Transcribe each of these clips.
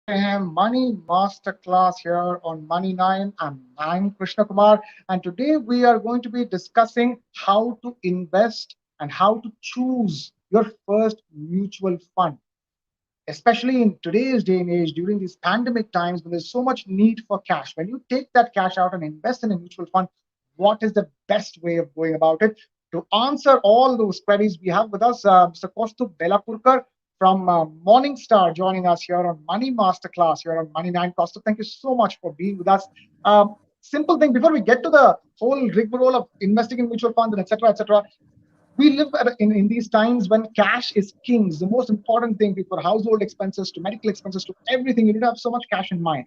a.m. Money Masterclass here on Money9. I'm Krishnakumar, and today we are going to be discussing how to invest and how to choose your first mutual fund, especially in today's day and age during these pandemic times when there's so much need for cash. When you take that cash out and invest in a mutual fund, what is the best way of going about it? To answer all those queries, we have with us Mr. Kaustubh Belapurkar from Morningstar joining us here on Money Masterclass here on Money9. Kaustubh, thank you so much for being with us. Simple thing before we get to the whole rigmarole of investing in mutual funds and etc. We live in these times when cash is king. It's the most important thing for household expenses to medical expenses to everything. You need to have so much cash in mind.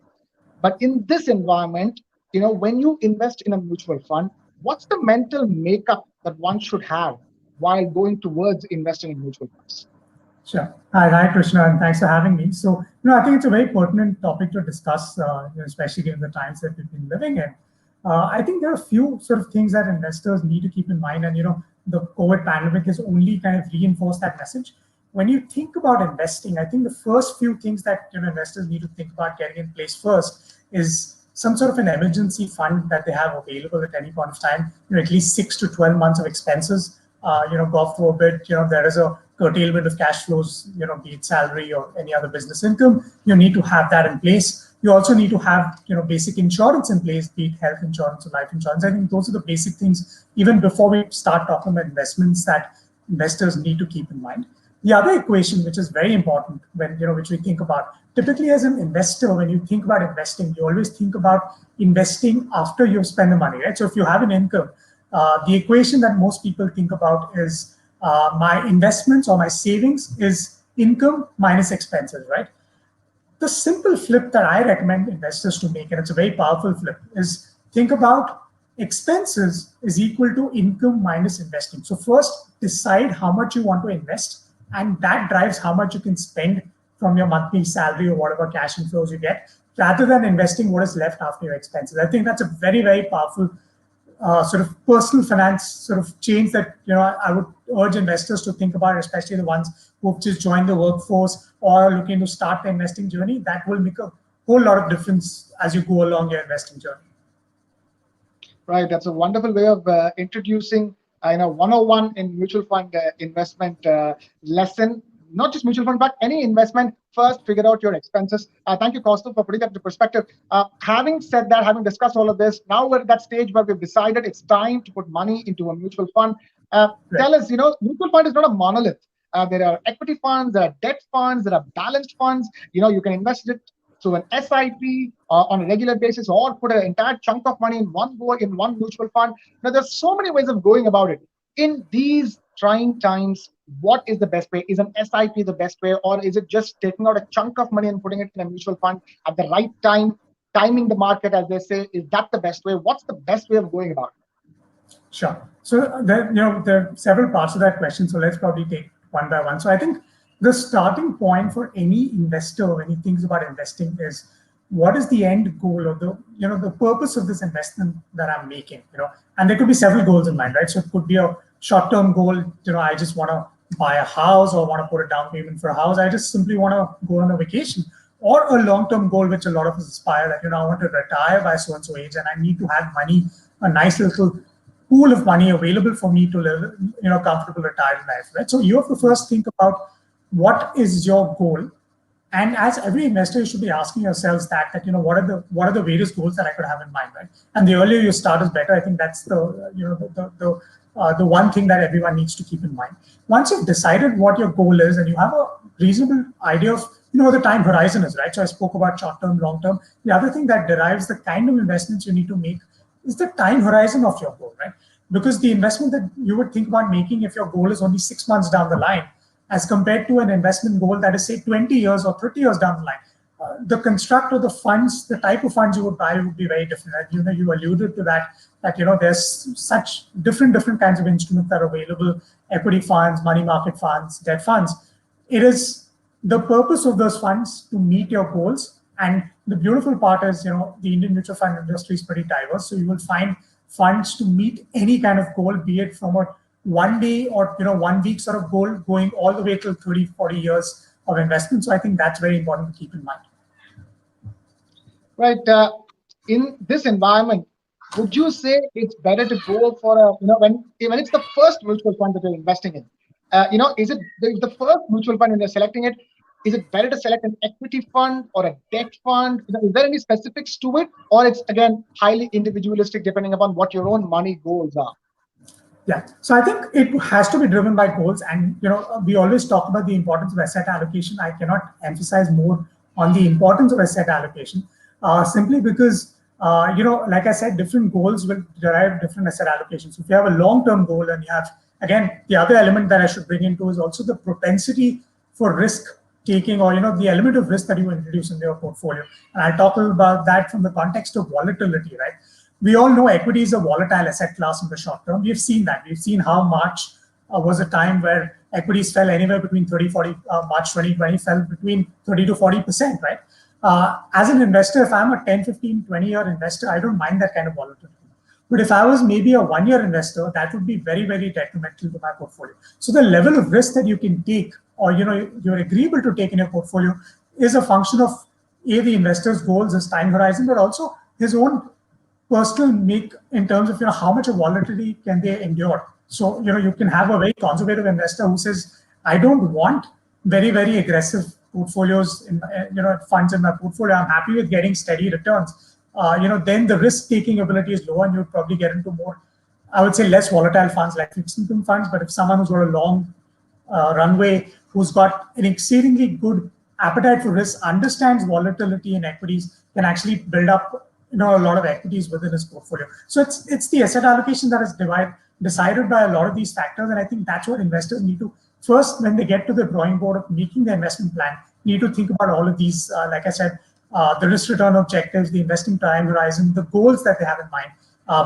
But in this environment, when you invest in a mutual fund, what's the mental makeup that one should have while going towards investing in mutual funds? Sure. Hi, Krishna, and thanks for having me. So, I think it's a very pertinent topic to discuss, especially given the times that we've been living in. I think there are a few sort of things that investors need to keep in mind, and the COVID pandemic has only kind of reinforced that message. When you think about investing, I think the first few things that investors need to think about getting in place first is some sort of an emergency fund that they have available at any point of time. At least 6 to 12 months of expenses. God forbid, there is a curtailment of cash flows, be it salary or any other business income. You need to have that in place. You also need to have, basic insurance in place, be it health insurance or life insurance. I think those are the basic things, even before we start talking about investments, that investors need to keep in mind. The other equation, which is very important when, which we think about, typically as an investor, when you think about investing, you always think about investing after you've spent the money, right? So if you have an income, the equation that most people think about is my investments or my savings is income minus expenses, right? The simple flip that I recommend investors to make, and it's a very powerful flip, is think about expenses is equal to income minus investing. So first, decide how much you want to invest, and that drives how much you can spend from your monthly salary or whatever cash inflows you get, rather than investing what is left after your expenses. I think that's a very, very powerful sort of personal finance sort of change that I would urge investors to think about, especially the ones who've just joined the workforce or looking to start the investing journey. That will make a whole lot of difference as you go along your investing journey. Right, that's a wonderful way of introducing 101 in mutual fund investment lesson. Not just mutual fund, but any investment. First, figure out your expenses. Thank you, Kaustubh, for putting that into perspective. Having said that, having discussed all of this, now we're at that stage where we've decided it's time to put money into a mutual fund. Tell us, mutual fund is not a monolith. There are equity funds, there are debt funds, there are balanced funds. You can invest it through an SIP on a regular basis, or put an entire chunk of money in one go in one mutual fund. Now, there's so many ways of going about it. In these trying times, what is the best way? Is an SIP the best way, or is it just taking out a chunk of money and putting it in a mutual fund at the right time, timing the market, as they say? Is that the best way? What's the best way of going about it? Sure. So there are several parts of that question. So let's probably take one by one. So I think the starting point for any investor when he thinks about investing is, what is the end goal or the purpose of this investment that I'm making? And there could be several goals in mind, right? So it could be a short-term goal. I just want to buy a house or want to put a down payment for a house. I just simply want to go on a vacation. Or a long-term goal, which a lot of us aspire, that I want to retire by so-and-so age, and I need to have money, a nice little pool of money available for me to live, comfortable retirement life, right? So you have to first think about what is your goal. And as every investor, you should be asking yourselves that what are the various goals that I could have in mind, right? And the earlier you start is better. I think that's the one thing that everyone needs to keep in mind. Once you've decided what your goal is and you have a reasonable idea of what the time horizon is, right? So I spoke about short term, long term. The other thing that derives the kind of investments you need to make is the time horizon of your goal, right? Because the investment that you would think about making if your goal is only 6 months down the line, as compared to an investment goal that is, say, 20 years or 30 years down the line, the construct of the funds, the type of funds you would buy would be very different. And, you alluded to that there's such different kinds of instruments that are available: equity funds, money market funds, debt funds. It is the purpose of those funds to meet your goals. And the beautiful part is, the Indian mutual fund industry is pretty diverse. So you will find funds to meet any kind of goal, be it from a 1 day or 1 week sort of goal, going all the way till 30, 40 years of investment. So I think that's very important to keep in mind. Right. In this environment, would you say it's better to go for a, when it's the first mutual fund that you're investing in? Is it the first mutual fund when you're selecting it? Is it better to select an equity fund or a debt fund? Is there any specifics to it, or it's again highly individualistic depending upon what your own money goals are? Yeah. So I think it has to be driven by goals. And, we always talk about the importance of asset allocation. I cannot emphasize more on the importance of asset allocation, simply because, like I said, different goals will derive different asset allocations. If you have a long-term goal and you have, again, the other element that I should bring into is also the propensity for risk taking, or, the element of risk that you introduce in your portfolio. And I'll talk about that from the context of volatility, right? We all know equity is a volatile asset class in the short term. We've seen that. We've seen how March was a time where equities fell anywhere between 30, 40, March 2020 fell between 30 to 40%, right? As an investor, if I'm a 10, 15, 20-year investor, I don't mind that kind of volatility. But if I was maybe a one-year investor, that would be very, very detrimental to my portfolio. So the level of risk that you can take, or you're agreeable to take in your portfolio, is a function of the investor's goals, his time horizon, but also his own personal make in terms of how much of volatility can they endure. So you can have a very conservative investor who says, I don't want very, very aggressive portfolios in funds in my portfolio. I'm happy with getting steady returns. Then the risk taking ability is low, and you'd probably get into more, I would say, less volatile funds like fixed income funds. But if someone who's got a long runway, who's got an exceedingly good appetite for risk, understands volatility in equities, can actually build up a lot of equities within his portfolio. So it's the asset allocation that is decided by a lot of these factors, and I think that's what investors need to first, when they get to the drawing board of making the investment plan, need to think about all of these. Like I said, the risk return objectives, the investing time horizon, the goals that they have in mind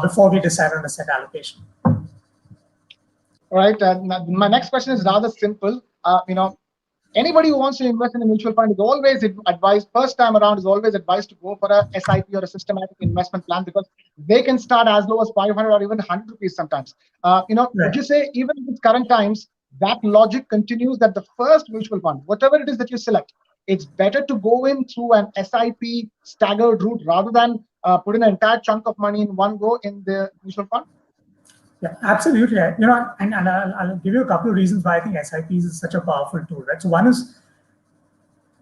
before we decide on asset allocation. All right. My next question is rather simple. Anybody who wants to invest in a mutual fund is always advised, first time around, is always advised to go for a SIP or a systematic investment plan, because they can start as low as 500 or even 100 rupees sometimes. Would you say even in its current times, that logic continues, that the first mutual fund, whatever it is that you select, it's better to go in through an SIP staggered route rather than put in an entire chunk of money in one go in the mutual fund? Yeah, absolutely. And I'll give you a couple of reasons why I think SIPs is such a powerful tool, right? So one is,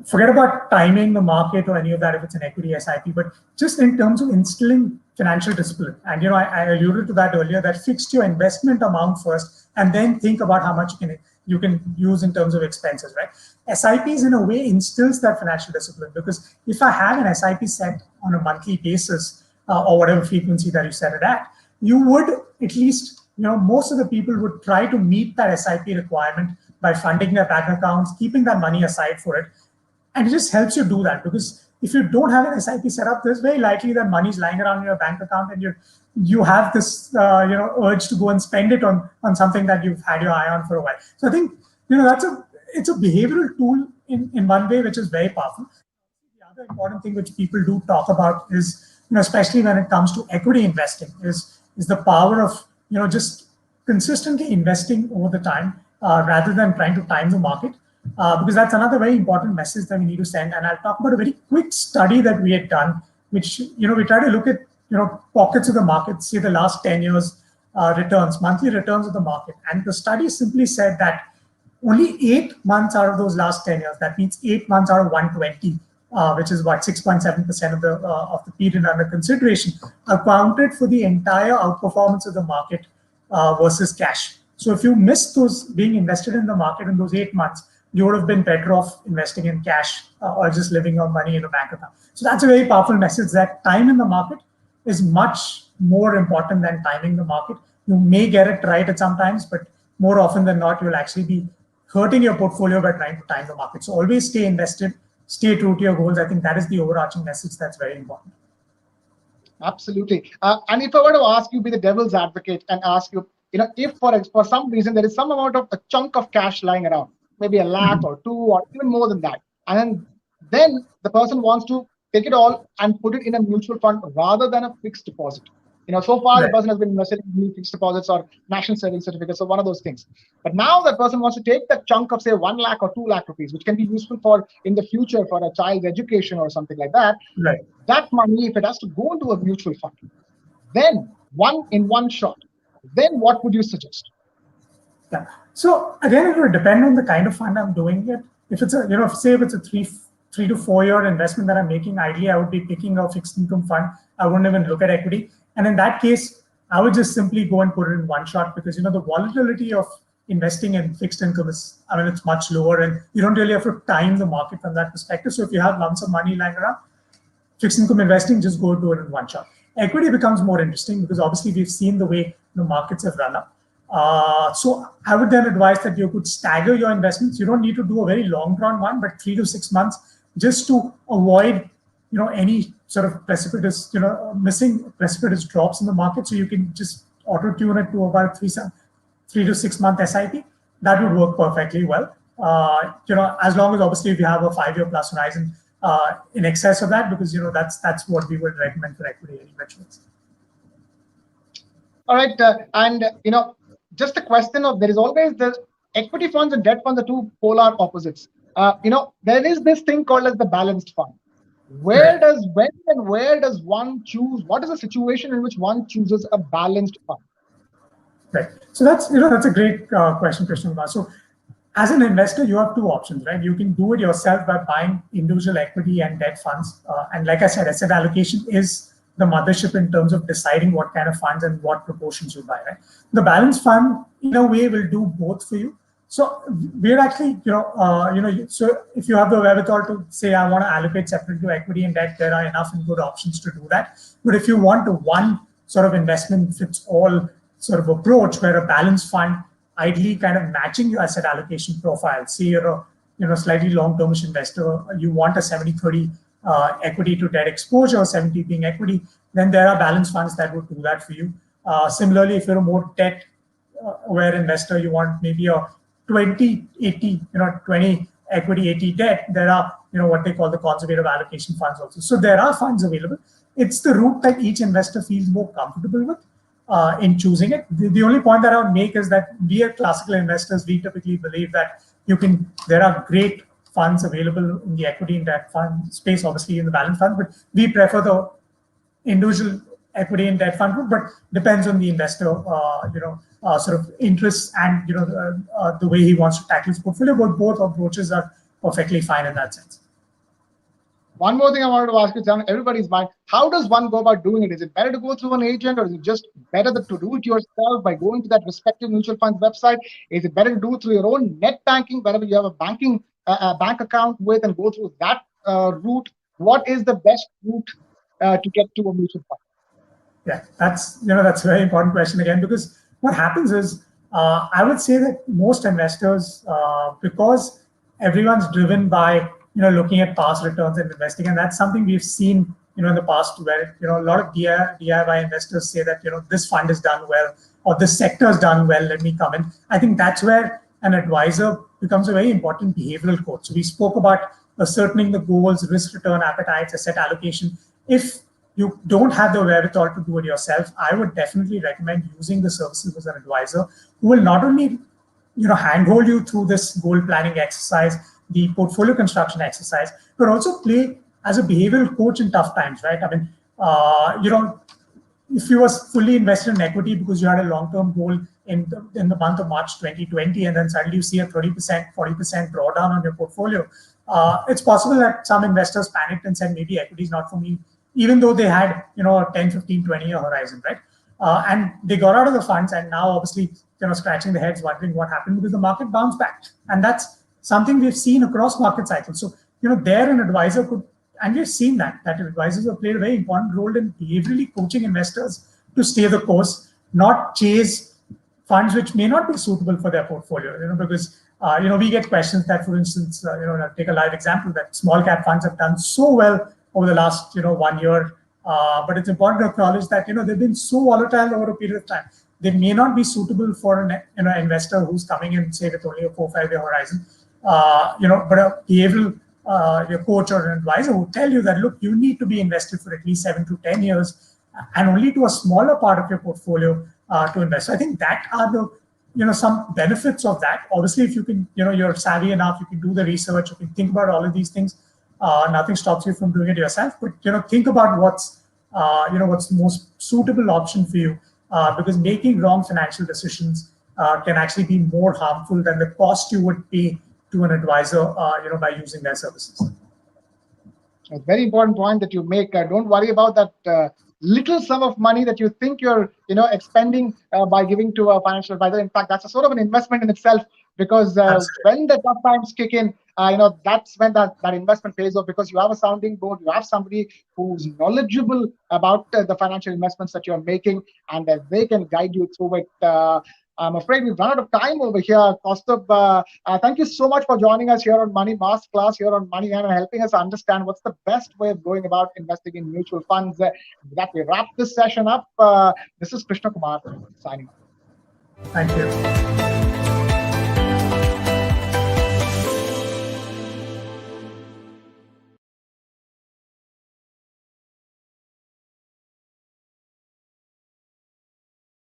forget about timing the market or any of that if it's an equity SIP, but just in terms of instilling financial discipline. And I alluded to that earlier, that fixed your investment amount first and then think about how much you can use in terms of expenses, right? SIPs in a way instills that financial discipline, because if I have an SIP set on a monthly basis or whatever frequency that you set it at, you would at least, most of the people would try to meet that SIP requirement by funding their bank accounts, keeping that money aside for it. And it just helps you do that, because if you don't have an SIP set up, there's very likely that money's lying around in your bank account, and you have this urge to go and spend it on something that you've had your eye on for a while. So I think it's a behavioral tool in one way, which is very powerful. The other important thing which people do talk about is, especially when it comes to equity investing, is the power of just consistently investing over the time rather than trying to time the market. Because that's another very important message that we need to send. And I'll talk about a very quick study that we had done, which, we try to look at, pockets of the market, say the last 10 years returns, monthly returns of the market. And the study simply said that only 8 months out of those last 10 years, that means 8 months out of 120, which is what, 6.7% of the period under consideration, accounted for the entire outperformance of the market versus cash. So if you missed those being invested in the market in those 8 months, you would have been better off investing in cash or just living on money in a bank account. So that's a very powerful message, that time in the market is much more important than timing the market. You may get it right at some times, but more often than not, you'll actually be hurting your portfolio by trying to time the market. So always stay invested, stay true to your goals. I think that is the overarching message that's very important. Absolutely. And if I were to ask you, be the devil's advocate, and ask you, if for some reason there is some amount of a chunk of cash lying around, maybe a lakh or two or even more than that, and then the person wants to take it all and put it in a mutual fund rather than a fixed deposit. So far the Right. person has been invested in fixed deposits or national savings certificates, so one of those things. But now that person wants to take that chunk of say 1 lakh or 2 lakh rupees, which can be useful for in the future for a child's education or something like that. Right. That money, if it has to go into a mutual fund, then one shot, then what would you suggest? Yeah. So again, it would depend on the kind of fund I'm doing it. If it's a, say if it's a three to 4 year investment that I'm making, ideally I would be picking a fixed income fund. I wouldn't even look at equity. And in that case, I would just simply go and put it in one shot because the volatility of investing in fixed income is, it's much lower, and you don't really have to time the market from that perspective. So if you have lumps of money lying around, fixed income investing, just go do it in one shot. Equity becomes more interesting because obviously we've seen the way the markets have run up. So I would then advise that you could stagger your investments. You don't need to do a very long drawn one, but 3 to 6 months just to avoid any sort of precipitous missing precipitous drops in the market. So you can just auto tune it to about 3 to 6 month SIP. That would work perfectly well. As long as obviously if you have a 5 year plus horizon in excess of that, because that's what we would recommend for equity investments. All right, and just a question of, there is always the equity funds and debt funds are two polar opposites. There is this thing called as the balanced fund. When and where does one choose? What is the situation in which one chooses a balanced fund? Right. So that's a great question, Krishnakumar. So as an investor, you have two options, right? You can do it yourself by buying individual equity and debt funds. And like I said, asset allocation is the mothership in terms of deciding what kind of funds and what proportions you buy, right? The balanced fund, in a way, will do both for you. So we're actually, so if you have the wherewithal to say, I want to allocate separately to equity and debt, there are enough and good options to do that. But if you want a one sort of investment fits all sort of approach where a balanced fund ideally kind of matching your asset allocation profile. Say you're a slightly long-termish investor, you want a 70-30 equity to debt exposure, 70 being equity, then there are balanced funds that would do that for you. Similarly, if you're a more debt aware investor, you want maybe a 20-80, 20 equity, 80 debt, there are what they call the conservative allocation funds also. So there are funds available. It's the route that each investor feels more comfortable with. In choosing it. The only point that I would make is that we are classical investors, we typically believe that there are great funds available in the equity and debt fund space, obviously in the balance fund, but we prefer the individual equity and debt fund route, but depends on the investor, sort of interests and, the way he wants to tackle his portfolio, but both approaches are perfectly fine in that sense. One more thing I wanted to ask you, it's on everybody's mind. How does one go about doing it? Is it better to go through an agent, or is it just better to do it yourself by going to that respective mutual fund's website? Is it better to do it through your own net banking, wherever you have a bank account with, and go through that route? What is the best route to get to a mutual fund? Yeah, that's a very important question again, because what happens is I would say that most investors, because everyone's driven by looking at past returns and investing, and that's something we've seen in the past, where a lot of DIY investors say that this fund is done well or this sector is done well, let me come in. I think that's where an advisor becomes a very important behavioral coach. So we spoke about ascertaining the goals, risk return appetites, asset allocation. If you don't have the wherewithal to do it yourself, I would definitely recommend using the services of an advisor who will not only handhold you through this goal planning exercise, the portfolio construction exercise, but also play as a behavioral coach in tough times, right? I mean, if you was fully invested in equity because you had a long-term goal in the month of March 2020, and then suddenly you see a 30%, 40% drawdown on your portfolio, it's possible that some investors panicked and said, maybe equity is not for me, even though they had a 10, 15, 20-year horizon, right? And they got out of the funds, and now obviously scratching their heads wondering what happened because the market bounced back. And that's something we've seen across market cycles. So there an advisor could, and we've seen that advisors have played a very important role in behaviorally coaching investors to stay the course, not chase funds which may not be suitable for their portfolio, because we get questions that, for instance, take a live example, that small cap funds have done so well over the last 1 year, but it's important to acknowledge that they've been so volatile over a period of time. They may not be suitable for an investor who's coming in, say, with only a 4-5 year horizon. But a behavioral your coach or an advisor will tell you that, look, you need to be invested for at least 7 to 10 years, and only to a smaller part of your portfolio to invest. So I think that are the some benefits of that. Obviously, if you can, you're savvy enough, you can do the research, you can think about all of these things. Nothing stops you from doing it yourself. But think about what's what's the most suitable option for you, because making wrong financial decisions can actually be more harmful than the cost you would pay to an advisor, by using their services. A very important point that you make. Don't worry about that little sum of money that you think you're, expending by giving to a financial advisor. In fact, that's a sort of an investment in itself, because when the tough times kick in, that's when that investment pays off, because you have a sounding board, you have somebody who's knowledgeable about the financial investments that you're making, and they can guide you through it. I'm afraid we've run out of time over here. Kaustubh, thank you so much for joining us here on Money Masterclass, here on Money9, and helping us understand what's the best way of going about investing in mutual funds. That we wrap this session up. This is Krishnakumar signing off. Thank you.